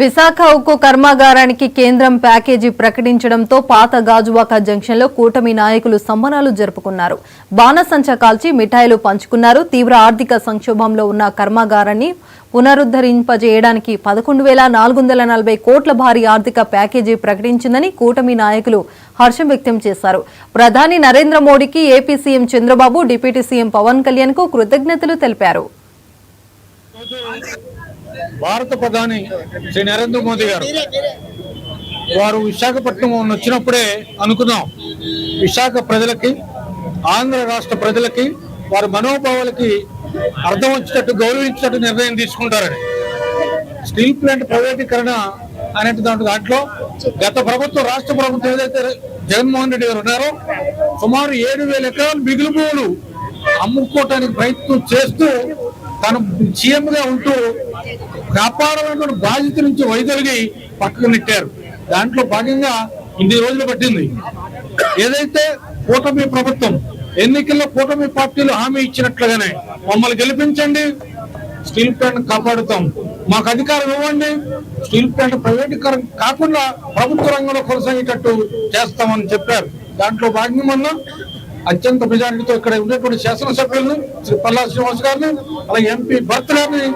విశాఖ ఉక్కు కర్మాగారానికి కేంద్రం ప్యాకేజీ ప్రకటించడంతో పాత గాజువాక జంక్షన్లో కూటమి నాయకులు సంబరాలు జరుపుకున్నారు. బాణసంచా కాల్చి మిఠాయిలు పంచుకున్నారు. తీవ్ర ఆర్థిక సంక్షోభంలో ఉన్న కర్మాగారాన్ని పునరుద్ధరింపజేయడానికి 11,440 కోట్ల భారీ ఆర్థిక ప్యాకేజీ ప్రకటించిందని కూటమి నాయకులు హర్షం వ్యక్తం చేశారు. ప్రధాని నరేంద్ర మోడీకి AP CM Chandrababu, deputy CM Pawan Kalyan కు కృతజ్ఞతలు తెలిపారు. భారత ప్రధాని శ్రీ నరేంద్ర మోదీ గారు వారు విశాఖపట్నం వచ్చినప్పుడే అనుకున్నాం, విశాఖ ప్రజలకి, ఆంధ్ర రాష్ట్ర ప్రజలకి, వారి మనోభావాలకి అర్థం వచ్చేటట్టు, గౌరవించేటట్టు నిర్ణయం తీసుకుంటారని. స్టీల్ ప్లాంట్ ప్రైవేటీకరణ అనే దాంట్లో గత ప్రభుత్వం, రాష్ట్ర ప్రభుత్వం ఏదైతే జగన్మోహన్ రెడ్డి గారు ఉన్నారో సుమారు 7,000 ఎకరాలు మిగులు భూములు అమ్ముకోవటానికి ప్రయత్నం చేస్తూ తను సీఎం గా ఉంటూ కాపాడాలన్న బాధ్యత నుంచి వైదొలిగి పక్కకు నెట్టారు. దాంట్లో భాగంగా ఇన్ని రోజులు పట్టింది. ఏదైతే కూటమి ప్రభుత్వం ఎన్నికల్లో కూటమి పార్టీలు హామీ ఇచ్చినట్లుగానే మమ్మల్ని గెలిపించండి, స్టీల్ ప్లాంట్ కాపాడుతాం, మాకు అధికారం ఇవ్వండి, స్టీల్ ప్లాంట్ ప్రైవేటీకరణ కాకుండా ప్రభుత్వ రంగంలో కొనసాగేటట్టు చేస్తామని చెప్పారు. దాంట్లో భాగంగా మొన్న అత్యంత మెజారిటీతో ఇక్కడ ఉండేటువంటి శాసనసభ్యులను శ్రీ పల్లా శ్రీనివాస్ గారిని, అలాగే ఎంపీ భర్త గారిని,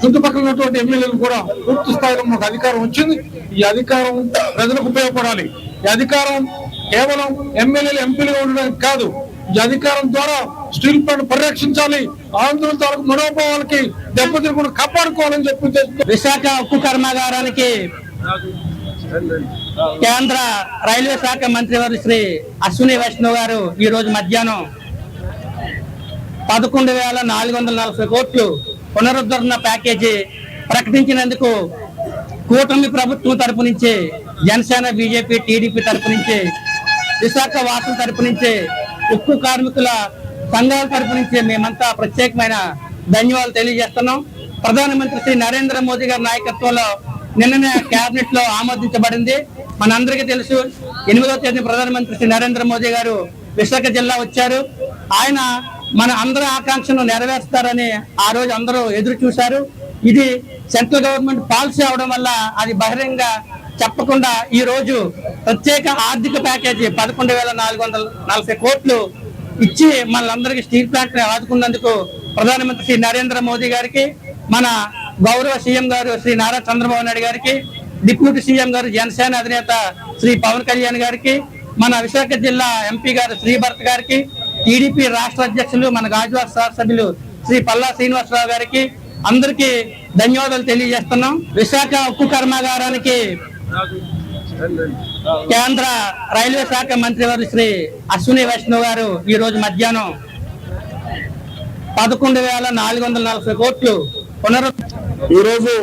చుట్టుపక్కల ఉన్నటువంటి ఎమ్మెల్యేలు కూడా పూర్తి స్థాయిలో మాకు అధికారం వచ్చింది. ఈ అధికారం ప్రజలకు ఉపయోగపడాలి. ఈ అధికారం కేవలం ఎమ్మెల్యేలు, ఎంపీలుగా ఉండడానికి కాదు. ఈ అధికారం ద్వారా స్టీల్ ప్లాంట్ పరిరక్షించాలి, ఆంధ్ర తాలూకు మనోభావాలకి దెబ్బతిరకుండా కాపాడుకోవాలని చెప్పి విశాఖ ఉక్కు కర్మాగారానికి కేంద్ర రైల్వే శాఖ మంత్రి వారు శ్రీ అశ్విని వైష్ణవ్ గారు ఈ రోజు మధ్యాహ్నం 11,440 కోట్లు పునరుద్ధరణ ప్యాకేజీ ప్రకటించినందుకు కూటమి ప్రభుత్వం తరపు నుంచి, జనసేన, బీజేపీ, టీడీపీ తరపు నుంచి, విశాఖ వాసుల తరపు నుంచి, ఉక్కు కార్మికుల సంఘాల తరపు నుంచి మేమంతా ప్రత్యేకమైన ధన్యవాదాలు తెలియజేస్తున్నాం. ప్రధానమంత్రి శ్రీ నరేంద్ర మోదీ గారి నాయకత్వంలో నిన్ననే కేబినెట్ లో ఆమోదించబడింది. మనందరికీ తెలుసు, 8వ తేదీ ప్రధానమంత్రి శ్రీ నరేంద్ర మోదీ గారు విశాఖ జిల్లా వచ్చారు. ఆయన మన అందరి ఆకాంక్షను నెరవేరుస్తారని ఆ రోజు అందరూ ఎదురు చూశారు. ఇది సెంట్రల్ గవర్నమెంట్ పాలసీ అవడం వల్ల అది బహిరంగ చెప్పకుండా ఈ రోజు ప్రత్యేక ఆర్థిక ప్యాకేజీ 11,440 కోట్లు ఇచ్చి మనందరికీ స్టీల్ ప్లాంట్ ని ఆదుకున్నందుకు ప్రధానమంత్రి శ్రీ నరేంద్ర మోదీ గారికి, మన గౌరవ సీఎం గారు శ్రీ నారా చంద్రబాబు నాయుడు గారికి, డిప్యూటీ సీఎం గారు జనసేన అధినేత శ్రీ పవన్ కళ్యాణ్ గారికి, మన విశాఖ జిల్లా ఎంపీ గారు శ్రీభర్త గారికి, టీడీపీ రాష్ట్ర అధ్యక్షులు మన గాజువాక శాసనసభ్యులు శ్రీ పల్లా శ్రీనివాసరావు గారికి అందరికీ ధన్యవాదాలు తెలియజేస్తున్నాం. విశాఖ ఉక్కు కర్మాగారానికి కేంద్ర రైల్వే శాఖ మంత్రి వారు శ్రీ అశ్విని వైష్ణవ్ గారు ఈ రోజు మధ్యాహ్నం 11,440 కోట్లు ఈ రోజు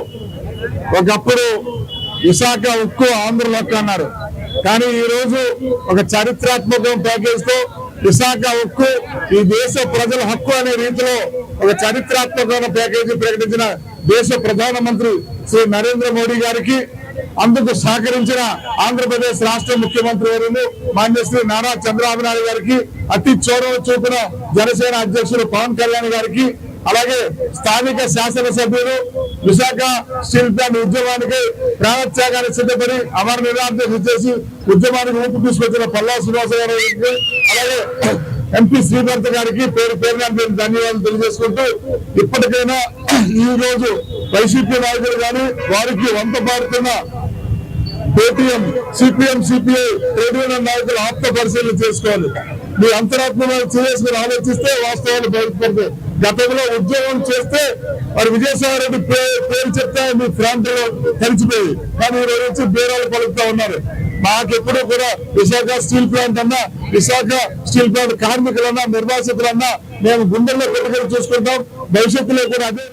ఒకప్పుడు విశాఖ ఉక్కు ఆంధ్ర లెక్క అన్నారు, కానీ ఈ రోజు ఒక చారిత్రాత్మక ప్యాకేజ్ తో విశాఖ ఉక్కు ఈ దేశ ప్రజల హక్కు అనే రీతిలో ఒక చారిత్రాత్మకమైన ప్యాకేజీ ప్రకటించిన దేశ ప్రధానమంత్రి శ్రీ నరేంద్ర మోడీ గారికి, అందుకు సహకరించిన ఆంధ్రప్రదేశ్ రాష్ట్ర ముఖ్యమంత్రి వర్యులు మాన్య శ్రీ నారా చంద్రబాబు నాయుడు గారికి, అతి చొరవ చూపిన జనసేన అధ్యక్షులు పవన్ కళ్యాణ్ గారికి, అలాగే స్థానిక శాసనసభ్యులు విశాఖ స్టీల్ ప్లాంట్ ఉద్యమానికి ప్రాణత్యాగానికి సిద్ధపడి అమర నిరాధ్యత చేసి ఉద్యమానికి ఊపు తీసుకొచ్చిన పల్లా శ్రీనివాస గారికి, అలాగే ఎంపీ శ్రీభర్త గారికి పేరు పేరున ధన్యవాదాలు తెలియజేసుకుంటూ, ఇప్పటికైనా ఈ రోజు వైసీపీ నాయకులు కానీ వారికి వంత పాడుతున్న Paytm, CPM, CPI trade union నాయకులు ఆప్త పరిశీలన చేసుకోవాలి. మీ అంతరాత్మను చేసుకుని ఆలోచిస్తే వాస్తవాలు బయటపడతాయి. గతంలో ఉద్యోగం చేస్తే మరి విజయసాయి రెడ్డి పేరు చెప్తే మీ ప్రాంతంలో కలిసిపోయి, కానీ ఈ రోజు వచ్చి బేరాలు పలుకుతా ఉన్నారు. మాకెప్పుడు కూడా విశాఖ స్టీల్ ప్లాంట్ అన్నా, విశాఖ స్టీల్ ప్లాంట్ కార్మికులన్నా, నిర్వాసితులన్నా మేము గుండెల్లో పెట్టుకొని చూసుకుంటాం. భవిష్యత్తులో కూడా అదే